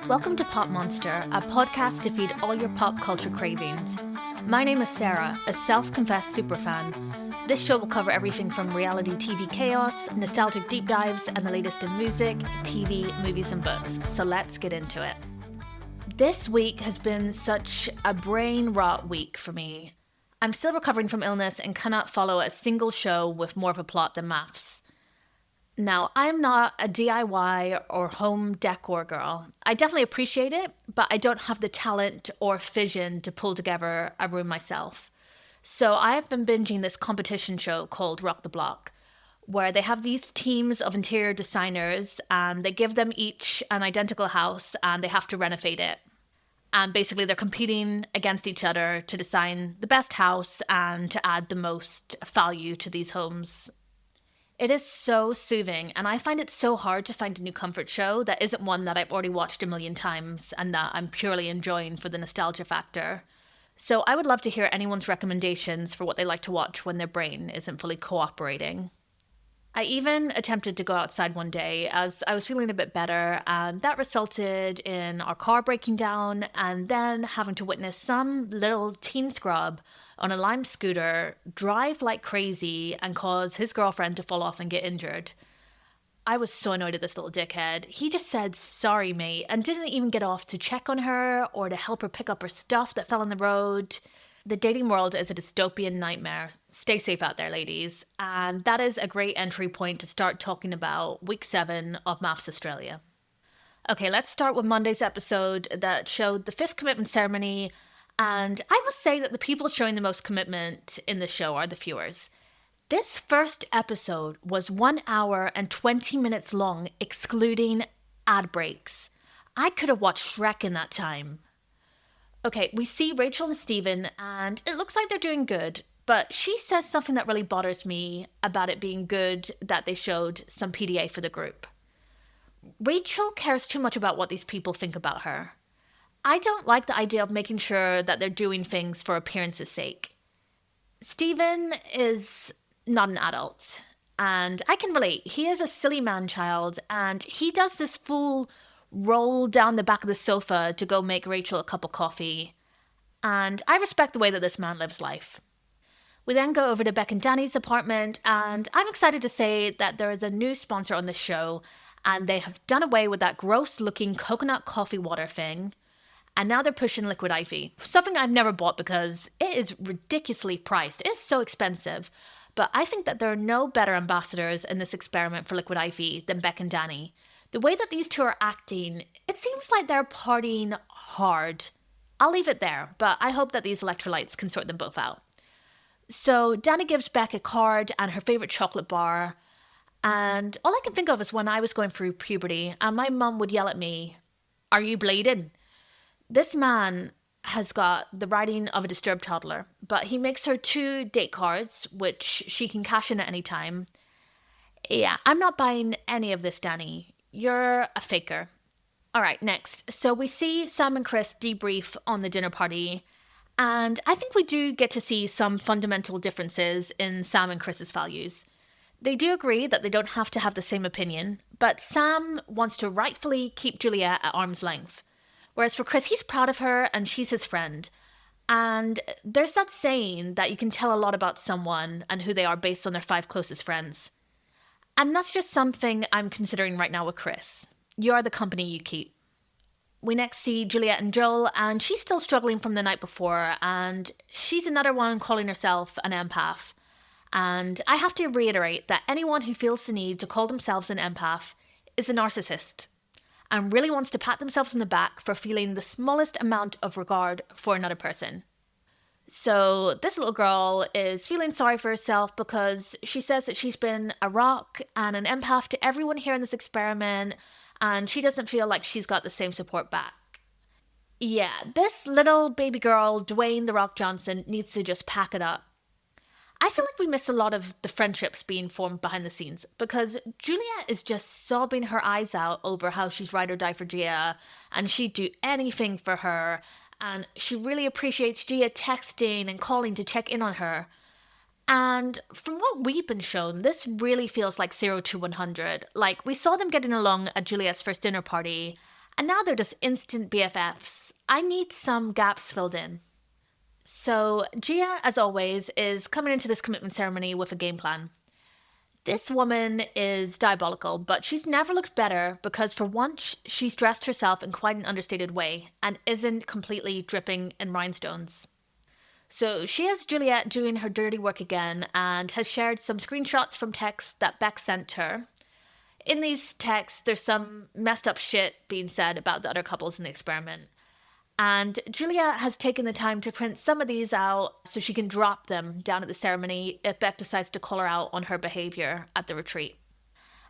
Welcome to Pop Monster, a podcast to feed all your pop culture cravings. My name is Sarah, a self-confessed superfan. This show will cover everything from reality TV chaos, nostalgic deep dives, and the latest in music, TV, movies, and books. So let's get into it. This week has been such a brain-rot week for me. I'm still recovering from illness and cannot follow a single show with more of a plot than MAFS. Now, I'm not a DIY or home decor girl. I definitely appreciate it, but I don't have the talent or vision to pull together a room myself. So I have been binging this competition show called Rock the Block, where they have these teams of interior designers and they give them each an identical house and they have to renovate it. And basically they're competing against each other to design the best house and to add the most value to these homes. It is so soothing, and I find it so hard to find a new comfort show that isn't one that I've already watched a million times and that I'm purely enjoying for the nostalgia factor. So I would love to hear anyone's recommendations for what they like to watch when their brain isn't fully cooperating. I even attempted to go outside one day as I was feeling a bit better, and that resulted in our car breaking down and then having to witness some little teen scrub on a Lime scooter drive like crazy and cause his girlfriend to fall off and get injured. I was so annoyed at this little dickhead. He just said, "Sorry, mate," and didn't even get off to check on her or to help her pick up her stuff that fell on the road. The dating world is a dystopian nightmare. Stay safe out there, ladies. And that is a great entry point to start talking about week 7 of MAFS Australia. Okay, let's start with Monday's episode that showed the 5th commitment ceremony. And I must say that the people showing the most commitment in the show are the viewers. This first episode was 1 hour and 20 minutes long, excluding ad breaks. I could have watched Shrek in that time. Okay, we see Rachel and Steven, and it looks like they're doing good, but she says something that really bothers me about it being good that they showed some PDA for the group. Rachel cares too much about what these people think about her. I don't like the idea of making sure that they're doing things for appearance's sake. Steven is not an adult, and I can relate. He is a silly man-child, and he does this full roll down the back of the sofa to go make Rachel a cup of coffee. And I respect the way that this man lives life. We then go over to Beck and Danny's apartment, and I'm excited to say that there is a new sponsor on the show, and they have done away with that gross-looking coconut coffee water thing, and now they're pushing Liquid Ivy, something I've never bought because it is ridiculously priced. It's so expensive, but I think that there are no better ambassadors in this experiment for Liquid Ivy than Beck and Danny. The way that these two are acting, it seems like they're partying hard. I'll leave it there, but I hope that these electrolytes can sort them both out. So Danny gives Beck a card and her favourite chocolate bar, and all I can think of is when I was going through puberty and my mum would yell at me, "Are you bleeding?" This man has got the writing of a disturbed toddler, but he makes her 2 date cards, which she can cash in at any time. Yeah, I'm not buying any of this, Danny. You're a faker. All right, next. So we see Sam and Chris debrief on the dinner party, and I think we do get to see some fundamental differences in Sam and Chris's values. They do agree that they don't have to have the same opinion, but Sam wants to rightfully keep Juliet at arm's length. Whereas for Chris, he's proud of her and she's his friend. And there's that saying that you can tell a lot about someone and who they are based on their 5 closest friends. And that's just something I'm considering right now with Chris. You are the company you keep. We next see Juliet and Joel, and she's still struggling from the night before, and she's another one calling herself an empath. And I have to reiterate that anyone who feels the need to call themselves an empath is a narcissist and really wants to pat themselves on the back for feeling the smallest amount of regard for another person. So this little girl is feeling sorry for herself because she says that she's been a rock and an empath to everyone here in this experiment, and she doesn't feel like she's got the same support back. Yeah, this little baby girl, Dwayne "The Rock" Johnson, needs to just pack it up. I feel like we missed a lot of the friendships being formed behind the scenes because Juliet is just sobbing her eyes out over how she's ride or die for Gia and she'd do anything for her, and she really appreciates Gia texting and calling to check in on her. And from what we've been shown, this really feels like 0 to 100. Like, we saw them getting along at Juliet's first dinner party, And now they're just instant BFFs. I need some gaps filled in. So Gia, as always, is coming into this commitment ceremony with a game plan. This woman is diabolical, but she's never looked better because for once she's dressed herself in quite an understated way and isn't completely dripping in rhinestones. So she has Juliet doing her dirty work again and has shared some screenshots from texts that Beck sent her. In these texts, there's some messed up shit being said about the other couples in the experiment. And Julia has taken the time to print some of these out so she can drop them down at the ceremony if Beck decides to call her out on her behaviour at the retreat.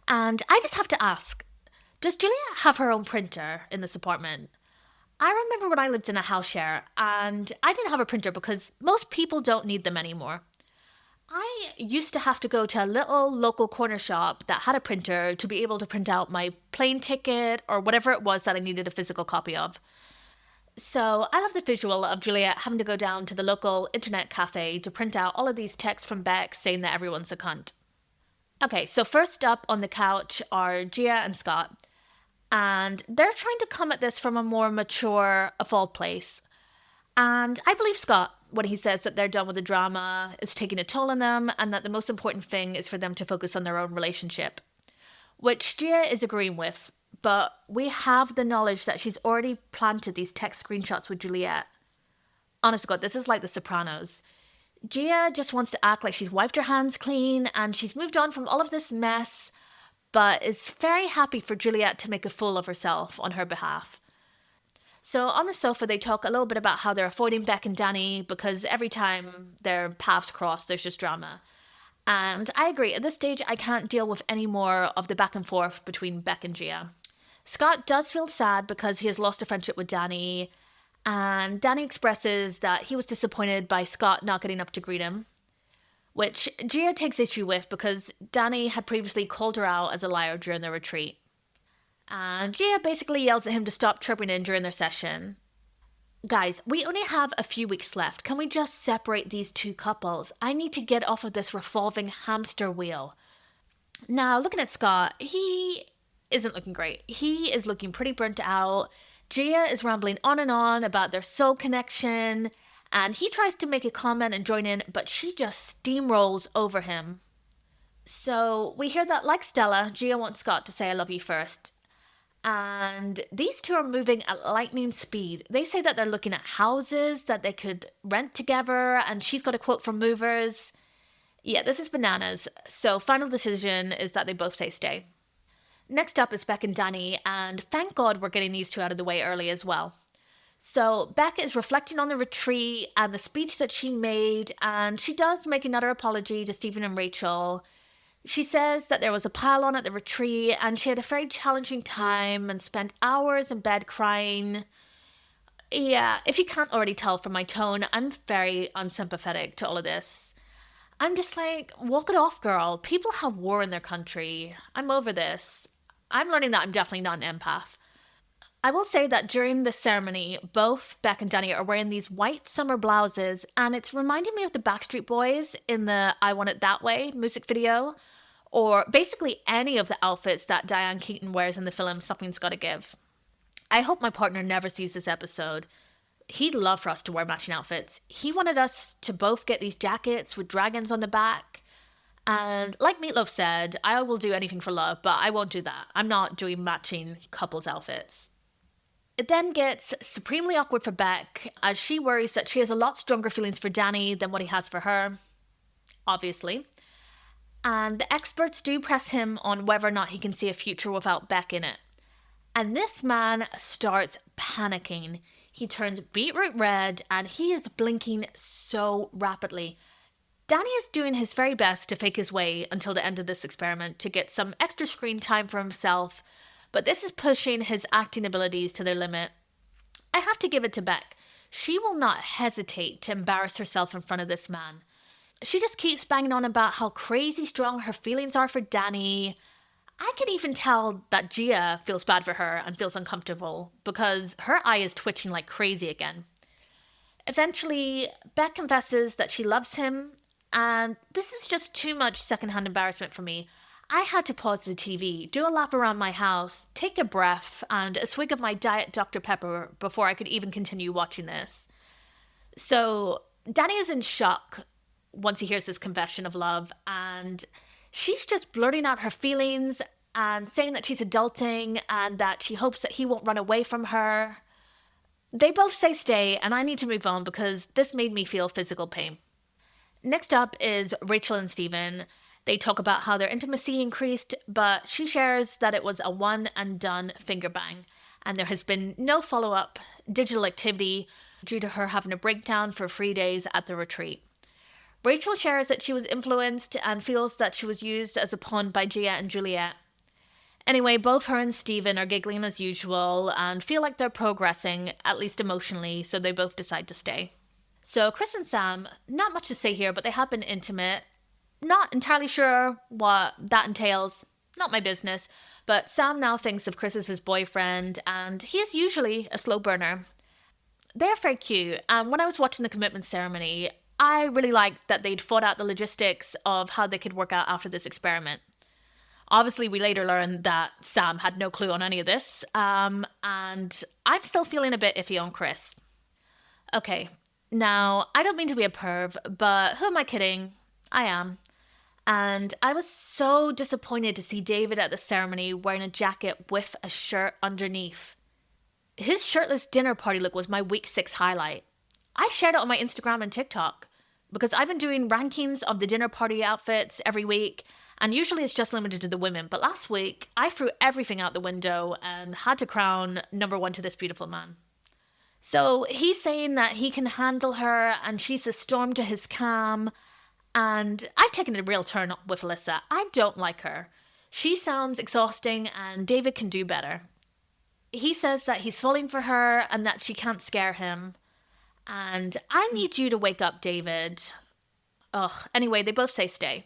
And I just have to ask, does Julia have her own printer in this apartment? I remember when I lived in a house share and I didn't have a printer because most people don't need them anymore. I used to have to go to a little local corner shop that had a printer to be able to print out my plane ticket or whatever it was that I needed a physical copy of. So I love the visual of Juliet having to go down to the local internet cafe to print out all of these texts from Beck saying that everyone's a cunt. Okay, so first up on the couch are Gia and Scott, and they're trying to come at this from a more mature, evolved place. And I believe Scott when he says that they're done with the drama, it's taking a toll on them, and that the most important thing is for them to focus on their own relationship. Which Gia is agreeing with. But we have the knowledge that she's already planted these text screenshots with Juliet. Honest to God, this is like The Sopranos. Gia just wants to act like she's wiped her hands clean and she's moved on from all of this mess, but is very happy for Juliet to make a fool of herself on her behalf. So on the sofa, they talk a little bit about how they're avoiding Beck and Danny because every time their paths cross, there's just drama. And I agree, at this stage, I can't deal with any more of the back and forth between Beck and Gia. Scott does feel sad because he has lost a friendship with Danny, and Danny expresses that he was disappointed by Scott not getting up to greet him, which Gia takes issue with because Danny had previously called her out as a liar during their retreat. And Gia basically yells at him to stop chirping in during their session. Guys, we only have a few weeks left. Can we just separate these two couples? I need to get off of this revolving hamster wheel. Now, looking at Scott, he isn't looking great. He is looking pretty burnt out. Gia is rambling on and on about their soul connection, and he tries to make a comment and join in, but she just steamrolls over him. So we hear that, like Stella, Gia wants Scott to say I love you first. And these two are moving at lightning speed. They say that they're looking at houses that they could rent together, and she's got a quote from Movers. Yeah, this is bananas. So final decision is that they both say stay. Next up is Beck and Danny, and thank God we're getting these two out of the way early as well. So Beck is reflecting on the retreat and the speech that she made, and she does make another apology to Stephen and Rachel. She says that there was a pile-on at the retreat, and she had a very challenging time and spent hours in bed crying. Yeah, if you can't already tell from my tone, I'm very unsympathetic to all of this. I'm just like, walk it off, girl. People have war in their country. I'm over this. I'm learning that I'm definitely not an empath. I will say that during the ceremony, both Beck and Danny are wearing these white summer blouses, and it's reminding me of the Backstreet Boys in the I Want It That Way music video, or basically any of the outfits that Diane Keaton wears in the film Something's Gotta Give. I hope my partner never sees this episode. He'd love for us to wear matching outfits. He wanted us to both get these jackets with dragons on the back. And like Meatloaf said, I will do anything for love, but I won't do that. I'm not doing matching couples outfits. It then gets supremely awkward for Beck as she worries that she has a lot stronger feelings for Danny than what he has for her, obviously. And the experts do press him on whether or not he can see a future without Beck in it. And this man starts panicking. He turns beetroot red and he is blinking so rapidly. Danny is doing his very best to fake his way until the end of this experiment to get some extra screen time for himself, but this is pushing his acting abilities to their limit. I have to give it to Beck. She will not hesitate to embarrass herself in front of this man. She just keeps banging on about how crazy strong her feelings are for Danny. I can even tell that Gia feels bad for her and feels uncomfortable because her eye is twitching like crazy again. Eventually, Beck confesses that she loves him, and this is just too much secondhand embarrassment for me. I had to pause the TV, do a lap around my house, take a breath, and a swig of my Diet Dr. Pepper before I could even continue watching this. So, Danny is in shock once he hears this confession of love, and she's just blurting out her feelings and saying that she's adulting and that she hopes that he won't run away from her. They both say stay, and I need to move on because this made me feel physical pain. Next up is Rachel and Stephen. They talk about how their intimacy increased, but she shares that it was a one and done finger bang, and there has been no follow-up digital activity due to her having a breakdown for 3 days at the retreat. Rachel shares that she was influenced and feels that she was used as a pawn by Gia and Juliet. Anyway, both her and Stephen are giggling as usual and feel like they're progressing, at least emotionally, so they both decide to stay. So Chris and Sam, not much to say here, but they have been intimate. Not entirely sure what that entails, not my business, but Sam now thinks of Chris as his boyfriend, and he is usually a slow burner. They're very cute, and when I was watching the commitment ceremony, I really liked that they'd fought out the logistics of how they could work out after this experiment. Obviously, we later learned that Sam had no clue on any of this, and I'm still feeling a bit iffy on Chris. Okay, now, I don't mean to be a perv, but who am I kidding? I am. And I was so disappointed to see David at the ceremony wearing a jacket with a shirt underneath. His shirtless dinner party look was my week 6 highlight. I shared it on my Instagram and TikTok because I've been doing rankings of the dinner party outfits every week, and usually it's just limited to the women, but last week I threw everything out the window and had to crown number 1 to this beautiful man. So he's saying that he can handle her and she's a storm to his calm, and I've taken a real turn with Alyssa. I don't like her. She sounds exhausting and David can do better. He says that he's falling for her and that she can't scare him. And I need you to wake up, David. Ugh. Anyway, they both say stay.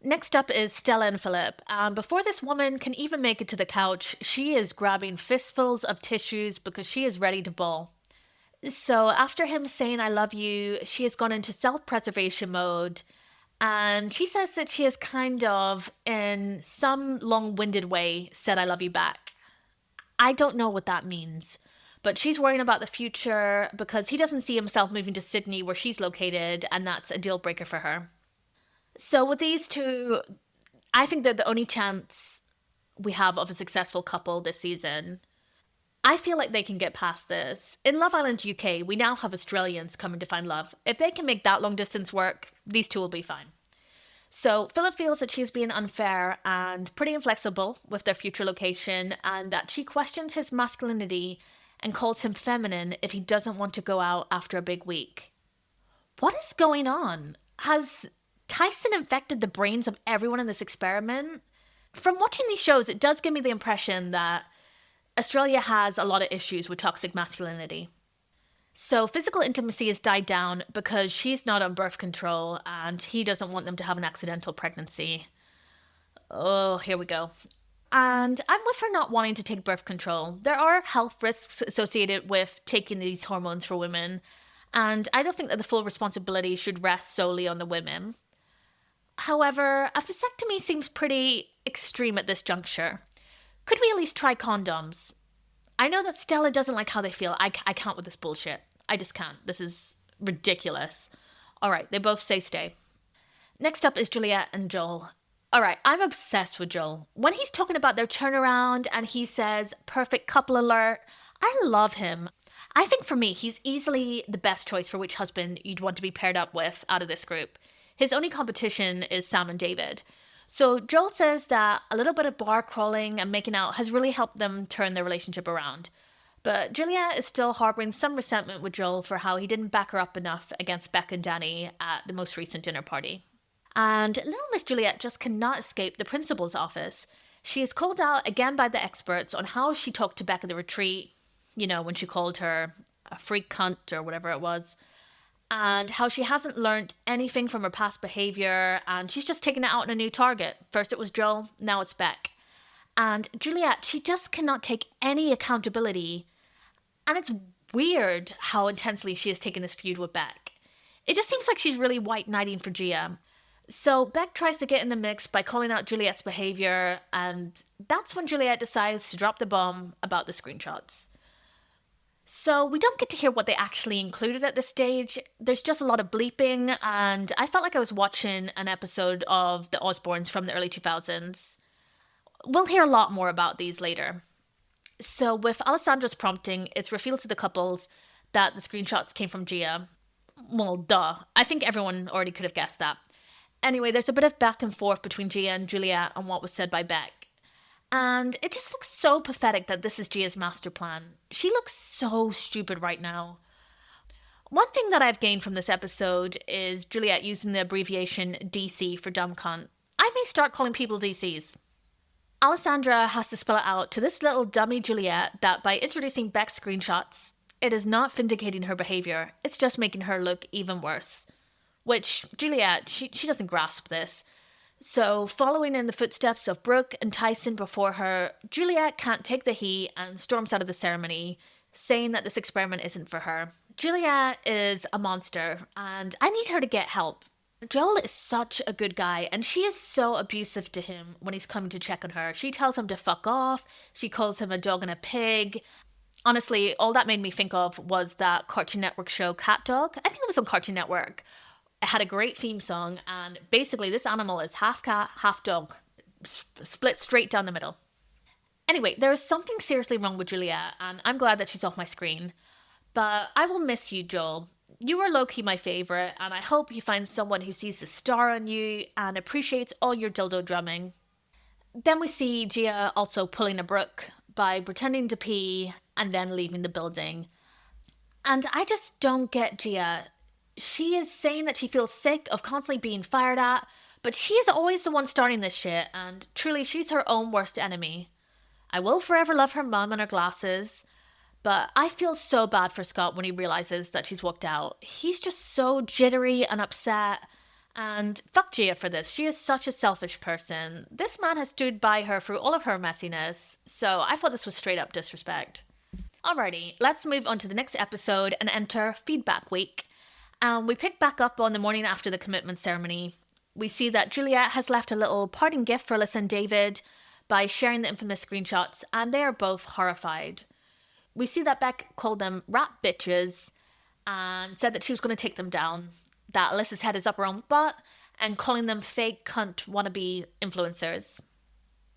Next up is Stella and Philip. And before this woman can even make it to the couch, she is grabbing fistfuls of tissues because she is ready to bawl. So after him saying I love you, she has gone into self-preservation mode. And she says that she has kind of, in some long-winded way, said I love you back. I don't know what that means. But she's worrying about the future because he doesn't see himself moving to Sydney where she's located, and that's a deal breaker for her. So with these two, I think they're the only chance we have of a successful couple this season. I feel like they can get past this. In Love Island UK, we now have Australians coming to find love. If they can make that long distance work, these two will be fine. So Philip feels that she's being unfair and pretty inflexible with their future location, and that she questions his masculinity and calls him feminine if he doesn't want to go out after a big week. What is going on? Has Tyson infected the brains of everyone in this experiment? From watching these shows, it does give me the impression that Australia has a lot of issues with toxic masculinity. So physical intimacy has died down because she's not on birth control and he doesn't want them to have an accidental pregnancy. Oh, here we go. And I'm with her not wanting to take birth control. There are health risks associated with taking these hormones for women, and I don't think that the full responsibility should rest solely on the women. However, a vasectomy seems pretty extreme at this juncture. Could we at least try condoms? I know that Stella doesn't like how they feel. I can't with this bullshit. I just can't. This is ridiculous. All right, they both say stay. Next up is Juliet and Joel. All right, I'm obsessed with Joel. When he's talking about their turnaround and he says, perfect couple alert, I love him. I think for me, he's easily the best choice for which husband you'd want to be paired up with out of this group. His only competition is Sam and David. So Joel says that a little bit of bar crawling and making out has really helped them turn their relationship around. But Juliet is still harboring some resentment with Joel for how he didn't back her up enough against Beck and Danny at the most recent dinner party. And little Miss Juliet just cannot escape the principal's office. She is called out again by the experts on how she talked to Beck at the retreat, you know, when she called her a freak cunt or whatever it was, and how she hasn't learned anything from her past behaviour, and she's just taken it out on a new target. First it was Joel, now it's Beck. And Juliet, she just cannot take any accountability, and it's weird how intensely she has taken this feud with Beck. It just seems like she's really white knighting for Gia. So Beck tries to get in the mix by calling out Juliet's behaviour, and that's when Juliet decides to drop the bomb about the screenshots. So we don't get to hear what they actually included at this stage. There's just a lot of bleeping, and I felt like I was watching an episode of The Osbournes from the early 2000s. We'll hear a lot more about these later. So with Alessandra's prompting, it's revealed to the couples that the screenshots came from Gia. Well, duh. I think everyone already could have guessed that. Anyway, there's a bit of back and forth between Gia and Juliet on what was said by Beck. And it just looks so pathetic that this is Gia's master plan. She looks so stupid right now. One thing that I've gained from this episode is Juliet using the abbreviation DC for dumb cunt. I may start calling people DCs. Alessandra has to spell it out to this little dummy Juliet that by introducing Beck's screenshots, it is not vindicating her behaviour, it's just making her look even worse. Which, Juliet, she doesn't grasp this. So, following in the footsteps of Brooke and Tyson before her, Juliet can't take the heat and storms out of the ceremony, saying that this experiment isn't for her. Juliet is a monster, and I need her to get help. Joel is such a good guy, and she is so abusive to him when he's coming to check on her. She tells him to fuck off, she calls him a dog and a pig. Honestly, all that made me think of was that Cartoon Network show Cat Dog. I think it was on Cartoon Network. It had a great theme song, and basically this animal is half cat, half dog, split straight down the middle. Anyway, there is something seriously wrong with Juliet, and I'm glad that she's off my screen. But I will miss you, Joel. You are low-key my favourite, and I hope you find someone who sees the star on you and appreciates all your dildo drumming. Then we see Gia also pulling a Brooke by pretending to pee and then leaving the building. And I just don't get Gia. She is saying that she feels sick of constantly being fired at, but she is always the one starting this shit, and truly she's her own worst enemy. I will forever love her mum and her glasses, but I feel so bad for Scott when he realises that she's walked out. He's just so jittery and upset, and fuck Gia for this. She is such a selfish person. This man has stood by her through all of her messiness, so I thought this was straight up disrespect. Alrighty, let's move on to the next episode and enter Feedback Week. We pick back up on the morning after the commitment ceremony. We see that Juliet has left a little parting gift for Alyssa and David by sharing the infamous screenshots, and they are both horrified. We see that Beck called them rat bitches and said that she was going to take them down, that Alyssa's head is up her own butt, and calling them fake cunt wannabe influencers.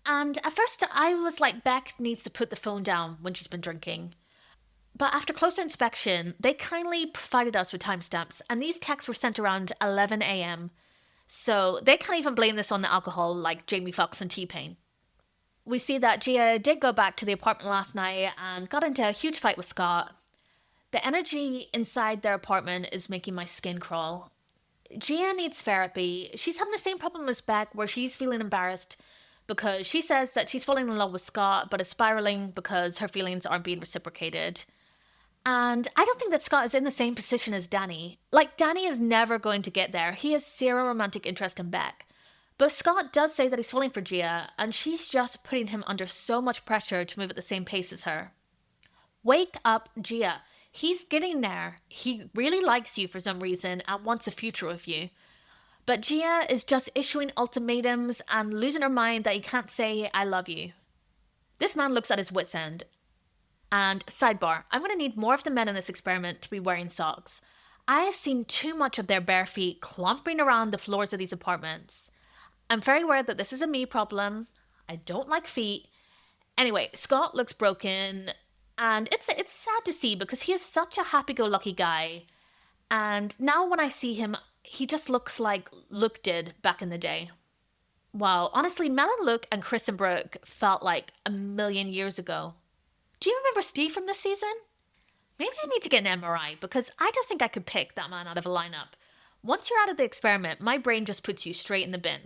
And at first I was like, Beck needs to put the phone down when she's been drinking. But after closer inspection, they kindly provided us with timestamps, and these texts were sent around 11 a.m. So they can't even blame this on the alcohol like Jamie Foxx and T-Pain. We see that Gia did go back to the apartment last night and got into a huge fight with Scott. The energy inside their apartment is making my skin crawl. Gia needs therapy. She's having the same problem as Beck, where she's feeling embarrassed because she says that she's falling in love with Scott, but is spiraling because her feelings aren't being reciprocated. And I don't think that Scott is in the same position as Danny. Like, Danny is never going to get there. He has zero romantic interest in Beck. But Scott does say that he's falling for Gia, and she's just putting him under so much pressure to move at the same pace as her. Wake up, Gia. He's getting there. He really likes you for some reason and wants a future with you. But Gia is just issuing ultimatums and losing her mind that he can't say, I love you. This man looks at his wit's end. And sidebar, I'm going to need more of the men in this experiment to be wearing socks. I have seen too much of their bare feet clomping around the floors of these apartments. I'm very aware that this is a me problem. I don't like feet. Anyway, Scott looks broken, and it's sad to see because he is such a happy-go-lucky guy. And now when I see him, he just looks like Luke did back in the day. Wow, honestly, Mel and Luke and Chris and Brooke felt like a million years ago. Do you remember Steve from this season? Maybe I need to get an MRI because I don't think I could pick that man out of a lineup. Once you're out of the experiment, my brain just puts you straight in the bin.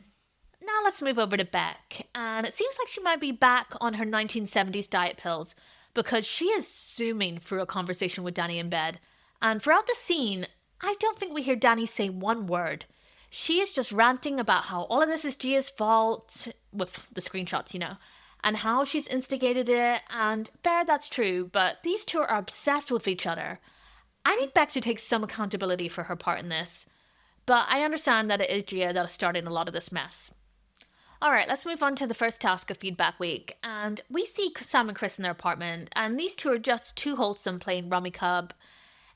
Now let's move over to Beck, and it seems like she might be back on her 1970s diet pills because she is zooming through a conversation with Danny in bed. And throughout the scene, I don't think we hear Danny say one word. She is just ranting about how all of this is Gia's fault, with the screenshots, you know, and how she's instigated it, and fair, that's true, but these two are obsessed with each other. I need Beck to take some accountability for her part in this. But I understand that it is Gia that is starting a lot of this mess. Alright, let's move on to the first task of Feedback Week. And we see Sam and Chris in their apartment, and these two are just too wholesome playing Rummy Cub.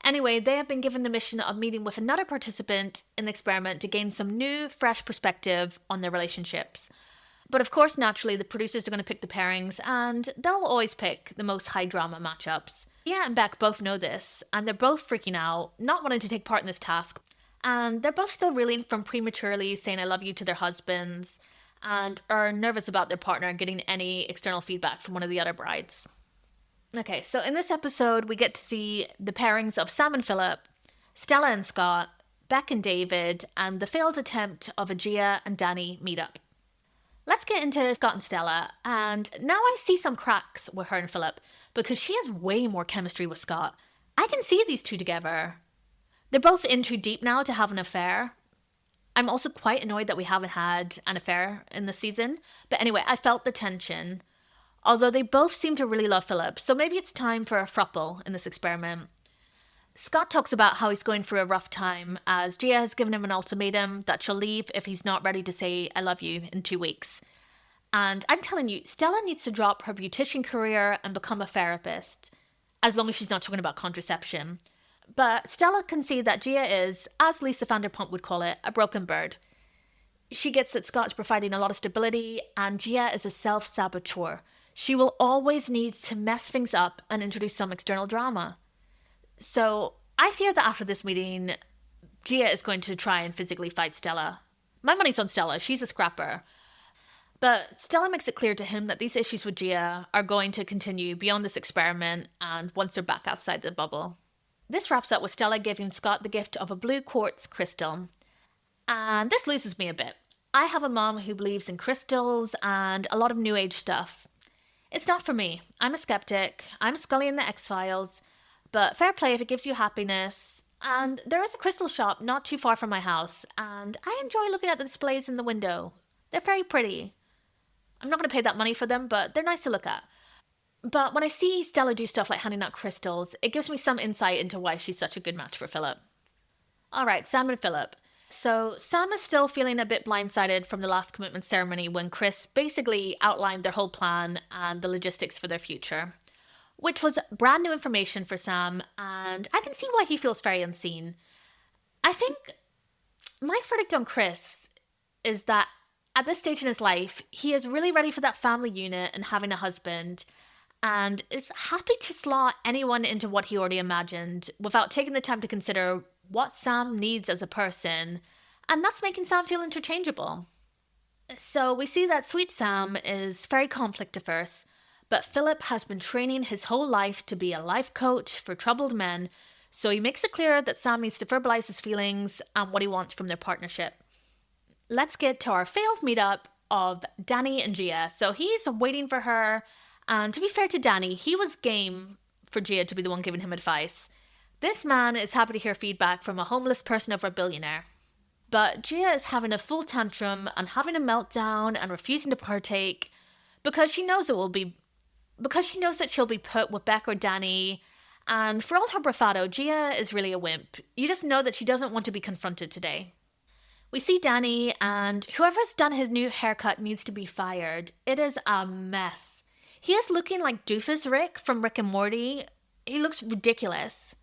Anyway, they have been given the mission of meeting with another participant in the experiment to gain some new, fresh perspective on their relationships. But of course, naturally, the producers are going to pick the pairings, and they'll always pick the most high-drama matchups. Gia and Beck both know this, and they're both freaking out, not wanting to take part in this task. And they're both still reeling from prematurely saying I love you to their husbands, and are nervous about their partner getting any external feedback from one of the other brides. Okay, so in this episode, we get to see the pairings of Sam and Philip, Stella and Scott, Beck and David, and the failed attempt of a Gia and Danny meetup. Let's get into Scott and Stella, and now I see some cracks with her and Philip, because she has way more chemistry with Scott. I can see these two together. They're both in too deep now to have an affair. I'm also quite annoyed that we haven't had an affair in this season, but anyway, I felt the tension. Although they both seem to really love Philip, so maybe it's time for a throuple in this experiment. Scott talks about how he's going through a rough time, as Gia has given him an ultimatum that she'll leave if he's not ready to say I love you in 2 weeks. And I'm telling you, Stella needs to drop her beautician career and become a therapist, as long as she's not talking about contraception. But Stella can see that Gia is, as Lisa Vanderpump would call it, a broken bird. She gets that Scott's providing a lot of stability, and Gia is a self-saboteur. She will always need to mess things up and introduce some external drama. So I fear that after this meeting, Gia is going to try and physically fight Stella. My money's on Stella, she's a scrapper. But Stella makes it clear to him that these issues with Gia are going to continue beyond this experiment and once they're back outside the bubble. This wraps up with Stella giving Scott the gift of a blue quartz crystal. And this loses me a bit. I have a mom who believes in crystals and a lot of new age stuff. It's not for me. I'm a skeptic. I'm Scully in the X-Files. But fair play if it gives you happiness. And there is a crystal shop not too far from my house. And I enjoy looking at the displays in the window. They're very pretty. I'm not going to pay that money for them, but they're nice to look at. But when I see Stella do stuff like handing out crystals, it gives me some insight into why she's such a good match for Philip. Alright, Sam and Philip. So Sam is still feeling a bit blindsided from the last commitment ceremony when Chris basically outlined their whole plan and the logistics for their future, which was brand new information for Sam, and I can see why he feels very unseen. I think my verdict on Chris is that at this stage in his life, he is really ready for that family unit and having a husband, and is happy to slot anyone into what he already imagined without taking the time to consider what Sam needs as a person, and that's making Sam feel interchangeable. So we see that sweet Sam is very conflict averse, but Philip has been training his whole life to be a life coach for troubled men, so he makes it clear that Sam needs to verbalize his feelings and what he wants from their partnership. Let's get to our failed meetup of Danny and Gia. So he's waiting for her, and to be fair to Danny, he was game for Gia to be the one giving him advice. This man is happy to hear feedback from a homeless person over a billionaire. But Gia is having a full tantrum and having a meltdown and refusing to partake because she knows that she'll be put with Beck or Danny, and for all her bravado, Gia is really a wimp. You just know that she doesn't want to be confronted today. We see Danny, and whoever's done his new haircut needs to be fired. It is a mess. He is looking like doofus Rick from Rick and Morty. He looks ridiculous.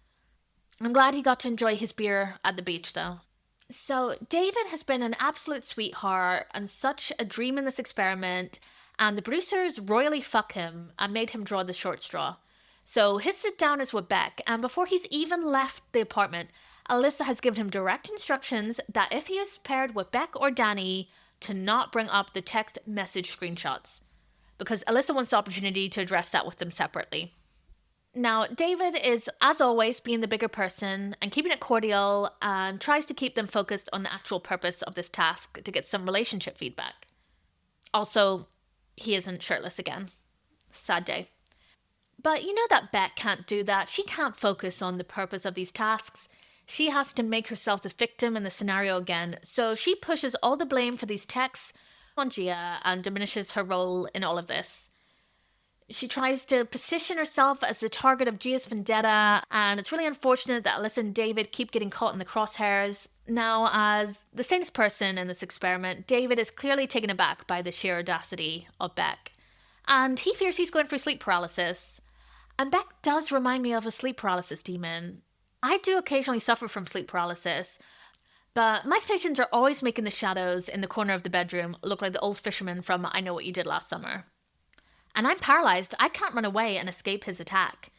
I'm glad he got to enjoy his beer at the beach, though. So, David has been an absolute sweetheart and such a dream in this experiment, and the producers royally fuck him and made him draw the short straw. So, his sit down is with Beck, and before he's even left the apartment, Alyssa has given him direct instructions that if he is paired with Beck or Danny, to not bring up the text message screenshots, because Alyssa wants the opportunity to address that with them separately. Now, David is, as always, being the bigger person and keeping it cordial and tries to keep them focused on the actual purpose of this task to get some relationship feedback. Also, he isn't shirtless again. Sad day. But you know that Beck can't do that. She can't focus on the purpose of these tasks. She has to make herself the victim in the scenario again, so she pushes all the blame for these texts on Gia and diminishes her role in all of this. She tries to position herself as the target of Gia's vendetta, and it's really unfortunate that Alyssa and David keep getting caught in the crosshairs. Now, as the sanest person in this experiment, David is clearly taken aback by the sheer audacity of Beck, and he fears he's going through sleep paralysis. And Beck does remind me of a sleep paralysis demon. I do occasionally suffer from sleep paralysis, but my visions are always making the shadows in the corner of the bedroom look like the old fisherman from I Know What You Did Last Summer. And I'm paralyzed. I can't run away and escape his attack.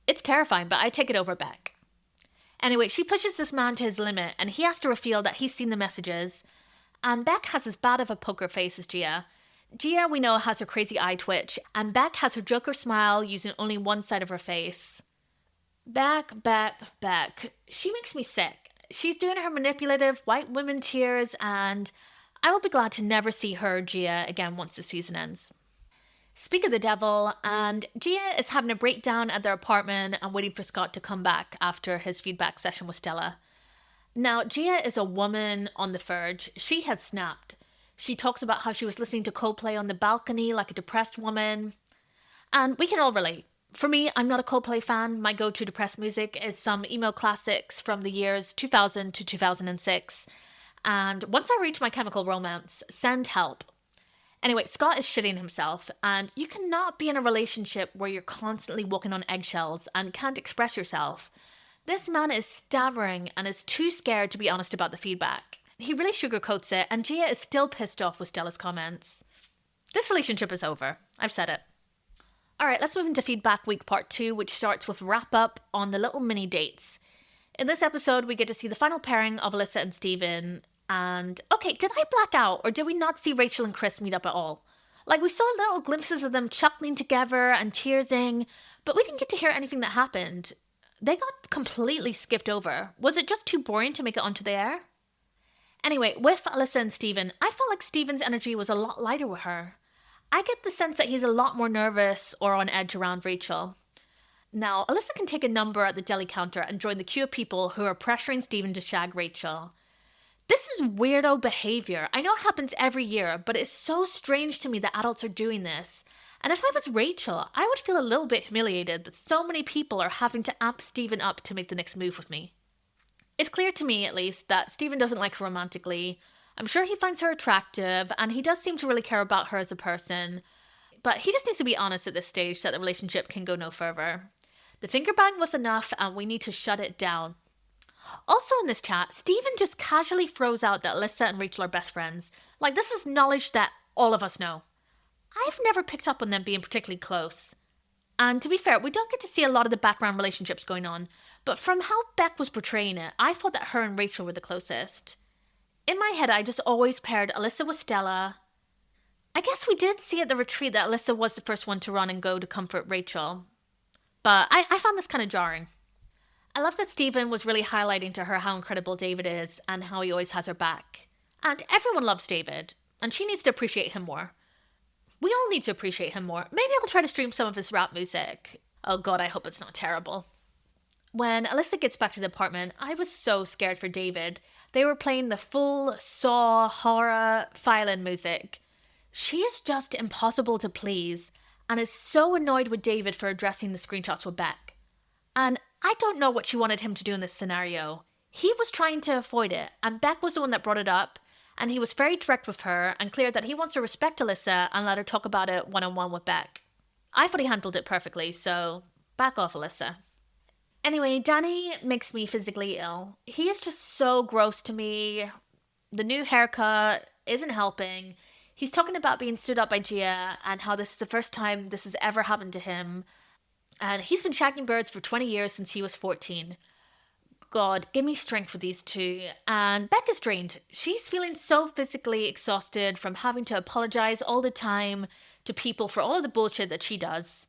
It's terrifying, but I take it over Beck. Anyway, she pushes this man to his limit, and he has to reveal that he's seen the messages. And Beck has as bad of a poker face as Gia. Gia, we know, has her crazy eye twitch, and Beck has her Joker smile using only one side of her face. Beck. She makes me sick. She's doing her manipulative white women tears, and I will be glad to never see her or Gia again once the season ends. Speak of the devil, and Gia is having a breakdown at their apartment and waiting for Scott to come back after his feedback session with Stella. Now, Gia is a woman on the verge. She has snapped. She talks about how she was listening to Coldplay on the balcony like a depressed woman. And we can all relate. For me, I'm not a Coldplay fan. My go-to depressed music is some emo classics from the years 2000 to 2006. And once I reach My Chemical Romance, send help. Anyway, Scott is shitting himself, and you cannot be in a relationship where you're constantly walking on eggshells and can't express yourself. This man is stammering and is too scared to be honest about the feedback. He really sugarcoats it, and Gia is still pissed off with Stella's comments. This relationship is over. I've said it. Alright, let's move into Feedback Week Part 2, which starts with a wrap-up on the little mini-dates. In this episode, we get to see the final pairing of Alyssa and Steven. And, okay, did I black out, or did we not see Rachel and Chris meet up at all? Like, we saw little glimpses of them chuckling together and cheersing, but we didn't get to hear anything that happened. They got completely skipped over. Was it just too boring to make it onto the air? Anyway, with Alyssa and Steven, I felt like Steven's energy was a lot lighter with her. I get the sense that he's a lot more nervous or on edge around Rachel. Now, Alyssa can take a number at the deli counter and join the queue of people who are pressuring Steven to shag Rachel. This is weirdo behavior. I know it happens every year, but it's so strange to me that adults are doing this. And if I was Rachel, I would feel a little bit humiliated that so many people are having to amp Steven up to make the next move with me. It's clear to me, at least, that Steven doesn't like her romantically. I'm sure he finds her attractive, and he does seem to really care about her as a person. But he just needs to be honest at this stage that the relationship can go no further. The finger bang was enough, and we need to shut it down. Also in this chat, Steven just casually throws out that Alyssa and Rachel are best friends. Like, this is knowledge that all of us know. I've never picked up on them being particularly close. And to be fair, we don't get to see a lot of the background relationships going on, but from how Beck was portraying it, I thought that her and Rachel were the closest. In my head, I just always paired Alyssa with Stella. I guess we did see at the retreat that Alyssa was the first one to run and go to comfort Rachel. But I found this kind of jarring. I love that Steven was really highlighting to her how incredible David is and how he always has her back. And everyone loves David, and she needs to appreciate him more. We all need to appreciate him more. Maybe I'll try to stream some of his rap music. Oh god, I hope it's not terrible. When Alyssa gets back to the apartment, I was so scared for David. They were playing the full Saw horror violin music. She is just impossible to please, and is so annoyed with David for addressing the screenshots with Beck. And I don't know what she wanted him to do in this scenario. He was trying to avoid it, and Beck was the one that brought it up, and he was very direct with her and clear that he wants to respect Alyssa and let her talk about it one-on-one with Beck. I thought he handled it perfectly, so back off, Alyssa. Anyway, Danny makes me physically ill. He is just so gross to me. The new haircut isn't helping. He's talking about being stood up by Gia and how this is the first time this has ever happened to him. And he's been shagging birds for 20 years since he was 14. God, give me strength with these two. And Beck is drained. She's feeling so physically exhausted from having to apologize all the time to people for all of the bullshit that she does.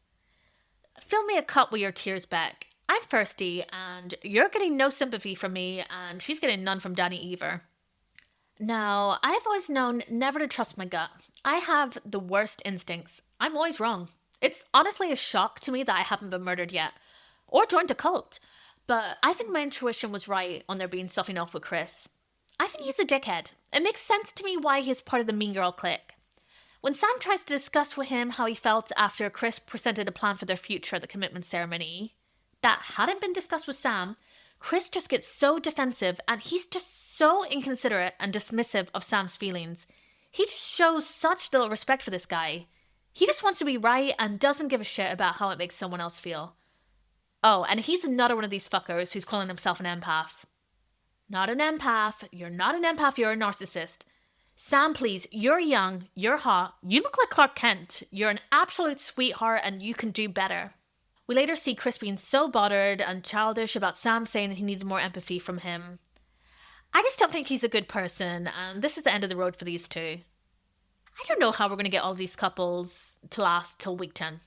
Fill me a cup with your tears, Beck. I'm thirsty, and you're getting no sympathy from me, and she's getting none from Danny either. Now, I've always known never to trust my gut. I have the worst instincts. I'm always wrong. It's honestly a shock to me that I haven't been murdered yet, or joined a cult, but I think my intuition was right on there being something off with Chris. I think he's a dickhead. It makes sense to me why he's part of the mean girl clique. When Sam tries to discuss with him how he felt after Chris presented a plan for their future at the commitment ceremony that hadn't been discussed with Sam, Chris just gets so defensive and he's just so inconsiderate and dismissive of Sam's feelings. He just shows such little respect for this guy. He just wants to be right and doesn't give a shit about how it makes someone else feel. Oh, and he's another one of these fuckers who's calling himself an empath. Not an empath. You're not an empath, you're a narcissist. Sam, please, you're young, you're hot, you look like Clark Kent. You're an absolute sweetheart and you can do better. We later see Chris being so bothered and childish about Sam saying he needed more empathy from him. I just don't think he's a good person, and this is the end of the road for these two. I don't know how we're going to get all these couples to last till week 10.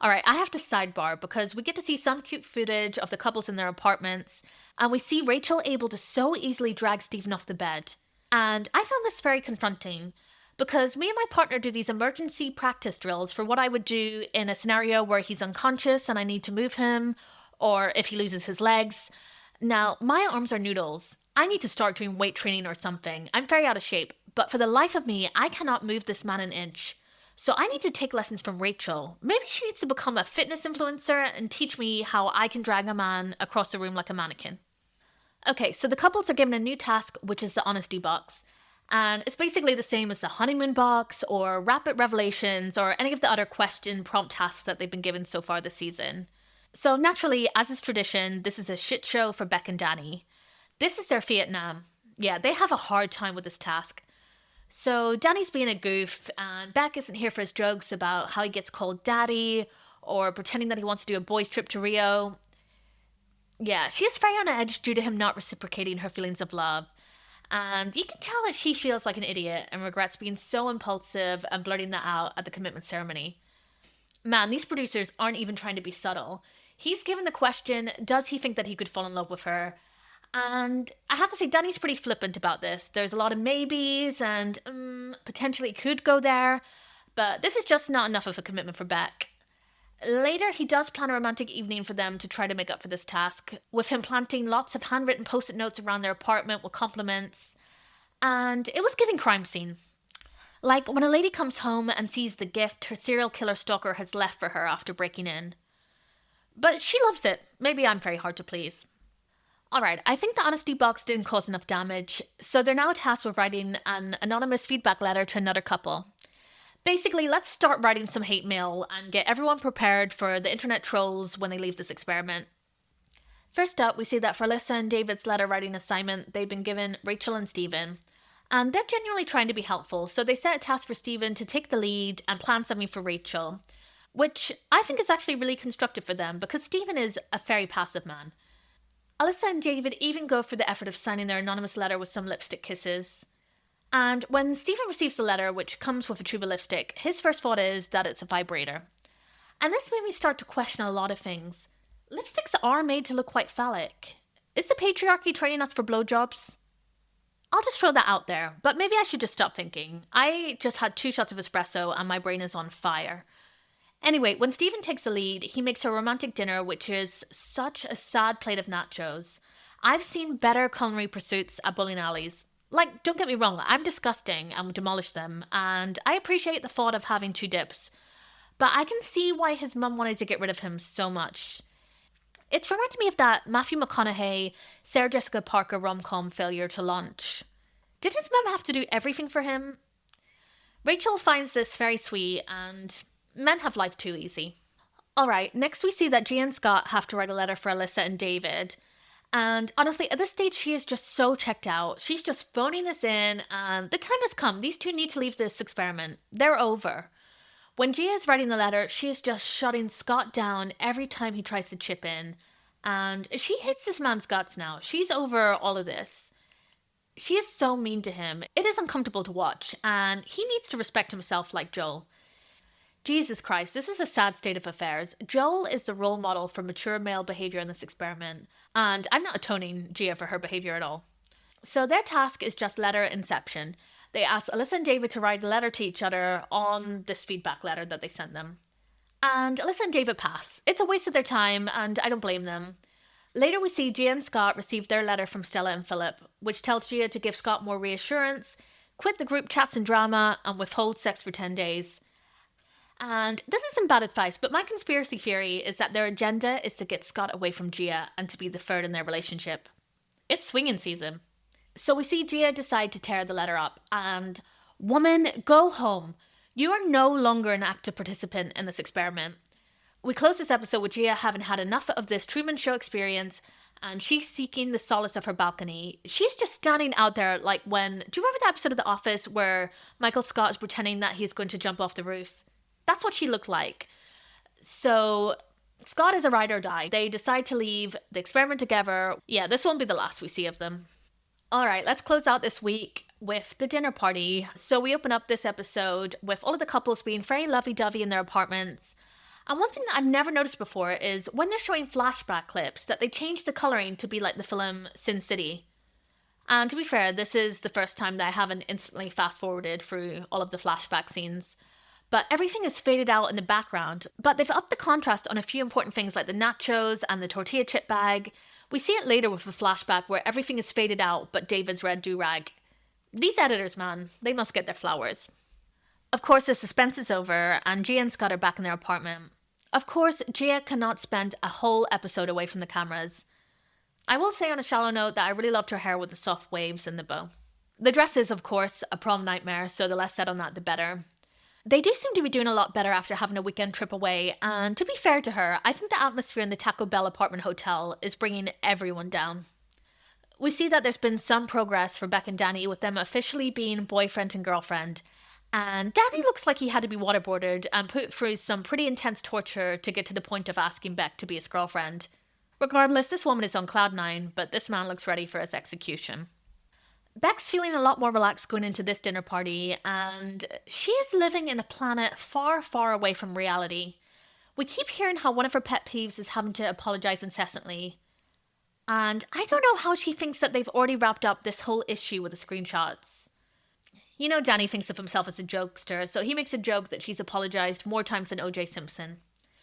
Alright, I have to sidebar because we get to see some cute footage of the couples in their apartments, and we see Rachel able to so easily drag Stephen off the bed. And I found this very confronting because me and my partner do these emergency practice drills for what I would do in a scenario where he's unconscious and I need to move him, or if he loses his legs. Now, my arms are noodles. I need to start doing weight training or something. I'm very out of shape, but for the life of me, I cannot move this man an inch. So I need to take lessons from Rachel. Maybe she needs to become a fitness influencer and teach me how I can drag a man across the room like a mannequin. Okay, so the couples are given a new task, which is the honesty box. And it's basically the same as the honeymoon box or rapid revelations or any of the other question prompt tasks that they've been given so far this season. So naturally, as is tradition, this is a shit show for Beck and Danny. This is their Vietnam. Yeah, they have a hard time with this task. So Danny's being a goof and Beck isn't here for his jokes about how he gets called daddy or pretending that he wants to do a boys trip to Rio. Yeah, she is very on edge due to him not reciprocating her feelings of love. And you can tell that she feels like an idiot and regrets being so impulsive and blurting that out at the commitment ceremony. Man, these producers aren't even trying to be subtle. He's given the question, does he think that he could fall in love with her? And I have to say, Danny's pretty flippant about this. There's a lot of maybes and potentially could go there, but this is just not enough of a commitment for Beck. Later, he does plan a romantic evening for them to try to make up for this task, with him planting lots of handwritten post-it notes around their apartment with compliments. And it was giving crime scene. Like when a lady comes home and sees the gift her serial killer stalker has left for her after breaking in. But she loves it. Maybe I'm very hard to please. Alright, I think the honesty box didn't cause enough damage, so they're now tasked with writing an anonymous feedback letter to another couple. Basically, let's start writing some hate mail and get everyone prepared for the internet trolls when they leave this experiment. First up, we see that for Alyssa and David's letter writing assignment, they've been given Rachel and Stephen. And they're genuinely trying to be helpful, so they set a task for Stephen to take the lead and plan something for Rachel. Which I think is actually really constructive for them, because Stephen is a very passive man. Alyssa and David even go for the effort of signing their anonymous letter with some lipstick kisses. And when Stephen receives the letter, which comes with a tube of lipstick, his first thought is that it's a vibrator. And this made me start to question a lot of things. Lipsticks are made to look quite phallic. Is the patriarchy training us for blowjobs? I'll just throw that out there, but maybe I should just stop thinking. I just had 2 shots of espresso and my brain is on fire. Anyway, when Stephen takes the lead, he makes a romantic dinner, which is such a sad plate of nachos. I've seen better culinary pursuits at bowling alleys. Like, don't get me wrong, I'm disgusting and would demolish them, and I appreciate the thought of having 2 dips. But I can see why his mum wanted to get rid of him so much. It's reminded me of that Matthew McConaughey, Sarah Jessica Parker rom-com failure to launch. Did his mum have to do everything for him? Rachel finds this very sweet, and men have life too easy. Alright, next we see that Gia and Scott have to write a letter for Alyssa and David. And honestly, at this stage, she is just so checked out. She's just phoning this in, and the time has come. These two need to leave this experiment. They're over. When Gia is writing the letter, she is just shutting Scott down every time he tries to chip in. And she hates this man's guts now. She's over all of this. She is so mean to him. It is uncomfortable to watch, and he needs to respect himself like Joel. Jesus Christ, this is a sad state of affairs. Joel is the role model for mature male behaviour in this experiment, and I'm not atoning Gia for her behaviour at all. So their task is just letter inception. They ask Alyssa and David to write a letter to each other on this feedback letter that they sent them. And Alyssa and David pass. It's a waste of their time, and I don't blame them. Later we see Gia and Scott receive their letter from Stella and Philip, which tells Gia to give Scott more reassurance, quit the group chats and drama, and withhold sex for 10 days. And this isn't bad advice, but my conspiracy theory is that their agenda is to get Scott away from Gia and to be the third in their relationship. It's swinging season. So we see Gia decide to tear the letter up, and woman, go home. You are no longer an active participant in this experiment. We close this episode with Gia having had enough of this Truman Show experience, and she's seeking the solace of her balcony. She's just standing out there like when... Do you remember the episode of The Office where Michael Scott is pretending that he's going to jump off the roof? That's what she looked like. So Scott is a ride or die. They decide to leave the experiment together. Yeah, this won't be the last we see of them. All right, let's close out this week with the dinner party. So we open up this episode with all of the couples being very lovey-dovey in their apartments. And one thing that I've never noticed before is when they're showing flashback clips that they change the colouring to be like the film Sin City. And to be fair, this is the first time that I haven't instantly fast-forwarded through all of the flashback scenes. But everything is faded out in the background. But they've upped the contrast on a few important things like the nachos and the tortilla chip bag. We see it later with a flashback where everything is faded out but David's red do-rag. These editors, man, they must get their flowers. Of course, the suspense is over, and Gia and Scott are back in their apartment. Of course, Gia cannot spend a whole episode away from the cameras. I will say on a shallow note that I really loved her hair with the soft waves and the bow. The dress is, of course, a prom nightmare, so the less said on that, the better. They do seem to be doing a lot better after having a weekend trip away, and to be fair to her, I think the atmosphere in the Taco Bell apartment hotel is bringing everyone down. We see that there's been some progress for Beck and Danny, with them officially being boyfriend and girlfriend. And Danny looks like he had to be waterboarded and put through some pretty intense torture to get to the point of asking Beck to be his girlfriend. Regardless, this woman is on cloud nine, but this man looks ready for his execution. Beck's feeling a lot more relaxed going into this dinner party, and she is living in a planet far, far away from reality. We keep hearing how one of her pet peeves is having to apologise incessantly. And I don't know how she thinks that they've already wrapped up this whole issue with the screenshots. You know, Danny thinks of himself as a jokester, so he makes a joke that she's apologised more times than O.J. Simpson.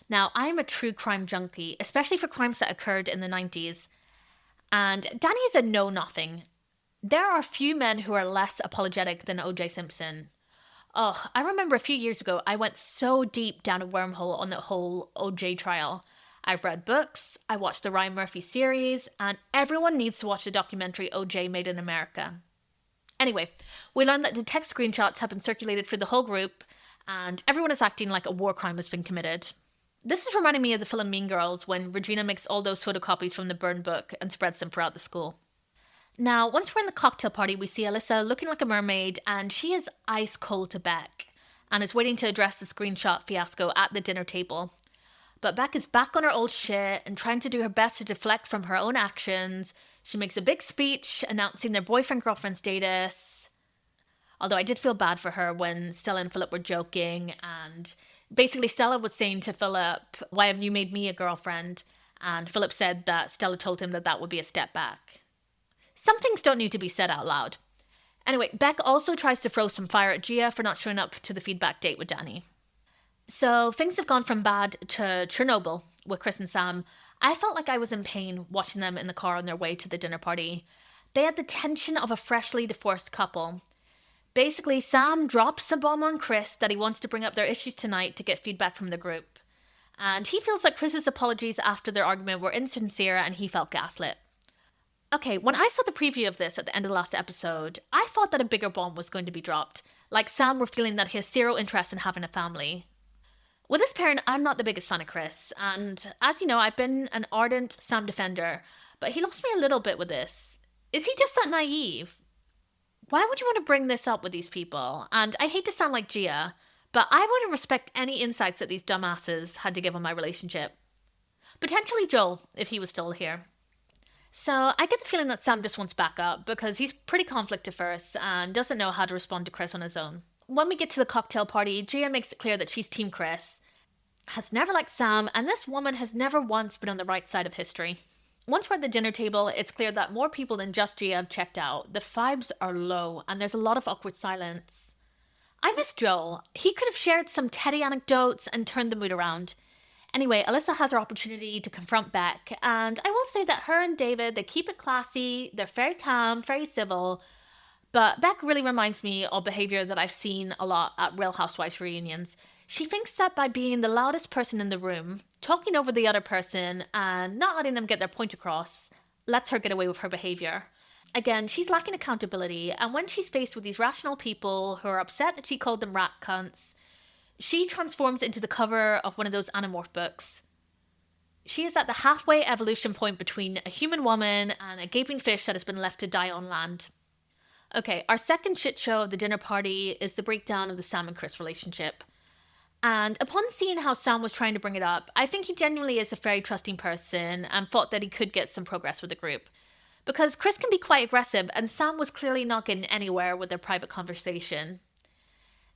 Now, I'm a true crime junkie, especially for crimes that occurred in the 90s. And Danny is a know-nothing. There are few men who are less apologetic than O.J. Simpson. Oh, I remember a few years ago, I went so deep down a wormhole on the whole O.J. trial. I've read books, I watched the Ryan Murphy series, and everyone needs to watch the documentary O.J. Made in America. Anyway, we learned that the text screenshots have been circulated through the whole group, and everyone is acting like a war crime has been committed. This is reminding me of the film Mean Girls, when Regina makes all those photocopies from the burned book and spreads them throughout the school. Now, once we're in the cocktail party, we see Alyssa looking like a mermaid, and she is ice cold to Beck, and is waiting to address the screenshot fiasco at the dinner table. But Beck is back on her old shit and trying to do her best to deflect from her own actions. She makes a big speech announcing their boyfriend-girlfriend status. Although I did feel bad for her when Stella and Philip were joking, and basically Stella was saying to Philip, "Why haven't you made me a girlfriend?" And Philip said that Stella told him that that would be a step back. Some things don't need to be said out loud. Anyway, Beck also tries to throw some fire at Gia for not showing up to the feedback date with Danny. So things have gone from bad to Chernobyl with Chris and Sam. I felt like I was in pain watching them in the car on their way to the dinner party. They had the tension of a freshly divorced couple. Basically, Sam drops a bomb on Chris that he wants to bring up their issues tonight to get feedback from the group. And he feels like Chris's apologies after their argument were insincere and he felt gaslit. Okay, when I saw the preview of this at the end of the last episode, I thought that a bigger bomb was going to be dropped. Like Sam were feeling that he has zero interest in having a family. With this pairing, I'm not the biggest fan of Chris, and as you know, I've been an ardent Sam defender, but he lost me a little bit with this. Is he just that naive? Why would you want to bring this up with these people? And I hate to sound like Gia, but I wouldn't respect any insights that these dumbasses had to give on my relationship. Potentially Joel, if he was still here. So I get the feeling that Sam just wants backup because he's pretty conflict averse and doesn't know how to respond to Chris on his own. When we get to the cocktail party, Gia makes it clear that she's Team Chris, has never liked Sam, and this woman has never once been on the right side of history. Once we're at the dinner table, it's clear that more people than just Gia have checked out. The vibes are low, and there's a lot of awkward silence. I miss Joel. He could have shared some Teddy anecdotes and turned the mood around. Anyway, Alyssa has her opportunity to confront Beck, and I will say that her and David, they keep it classy, they're very calm, very civil, But Beck really reminds me of behaviour that I've seen a lot at Real Housewives reunions. She thinks that by being the loudest person in the room, talking over the other person, and not letting them get their point across, lets her get away with her behaviour. Again, she's lacking accountability, and when she's faced with these rational people who are upset that she called them rat cunts, she transforms into the cover of one of those Animorph books. She is at the halfway evolution point between a human woman and a gaping fish that has been left to die on land. Okay, our second shit show of the dinner party is the breakdown of the Sam and Chris relationship. And upon seeing how Sam was trying to bring it up, I think he genuinely is a very trusting person and thought that he could get some progress with the group. Because Chris can be quite aggressive, and Sam was clearly not getting anywhere with their private conversation.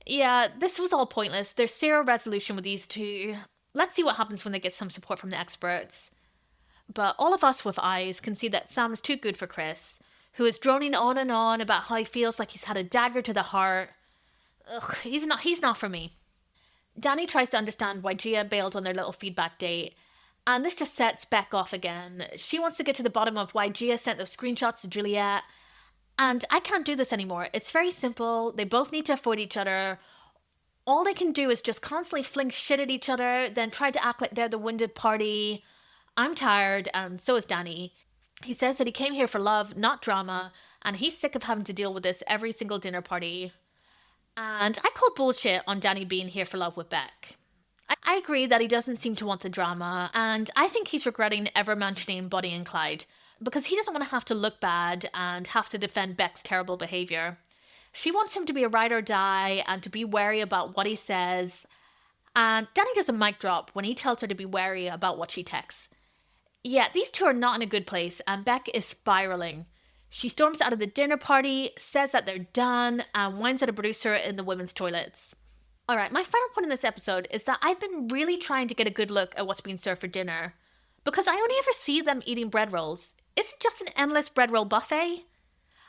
Yeah, this was all pointless. There's zero resolution with these two. Let's see what happens when they get some support from the experts. But all of us with eyes can see that Sam is too good for Chris, who is droning on and on about how he feels like he's had a dagger to the heart. Ugh, he's not for me. Danny tries to understand why Gia bailed on their little feedback date, and this just sets Beck off again. She wants to get to the bottom of why Gia sent those screenshots to Juliet, and I can't do this anymore. It's very simple. They both need to avoid each other. All they can do is just constantly fling shit at each other, then try to act like they're the wounded party. I'm tired, and so is Danny. He says that he came here for love, not drama, and he's sick of having to deal with this every single dinner party. And I call bullshit on Danny being here for love with Beck. I agree that he doesn't seem to want the drama, and I think he's regretting ever mentioning Bonnie and Clyde, because he doesn't want to have to look bad and have to defend Beck's terrible behaviour. She wants him to be a ride or die and to be wary about what he says, and Danny does a mic drop when he tells her to be wary about what she texts. Yeah, these two are not in a good place, and Beck is spiralling. She storms out of the dinner party, says that they're done, and whines at a producer in the women's toilets. Alright, my final point in this episode is that I've been really trying to get a good look at what's being served for dinner, because I only ever see them eating bread rolls. Is it just an endless bread roll buffet?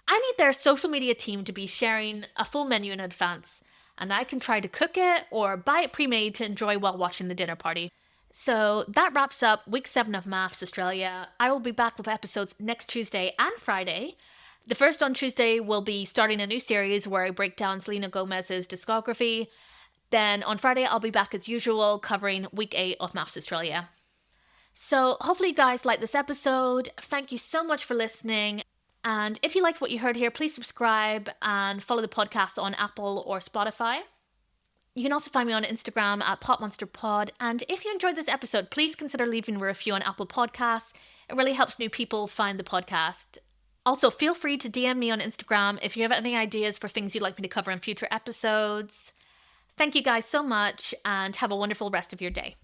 I need their social media team to be sharing a full menu in advance, and I can try to cook it or buy it pre-made to enjoy while watching the dinner party. So that wraps up week 7 of MAFS Australia. I will be back with episodes next Tuesday and Friday. The first on Tuesday will be starting a new series where I break down Selena Gomez's discography. Then on Friday, I'll be back as usual covering week 8 of MAFS Australia. So hopefully you guys like this episode. Thank you so much for listening. And if you liked what you heard here, please subscribe and follow the podcast on Apple or Spotify. You can also find me on Instagram at PopMonsterPod. And if you enjoyed this episode, please consider leaving a review on Apple Podcasts. It really helps new people find the podcast. Also, feel free to DM me on Instagram if you have any ideas for things you'd like me to cover in future episodes. Thank you guys so much, and have a wonderful rest of your day.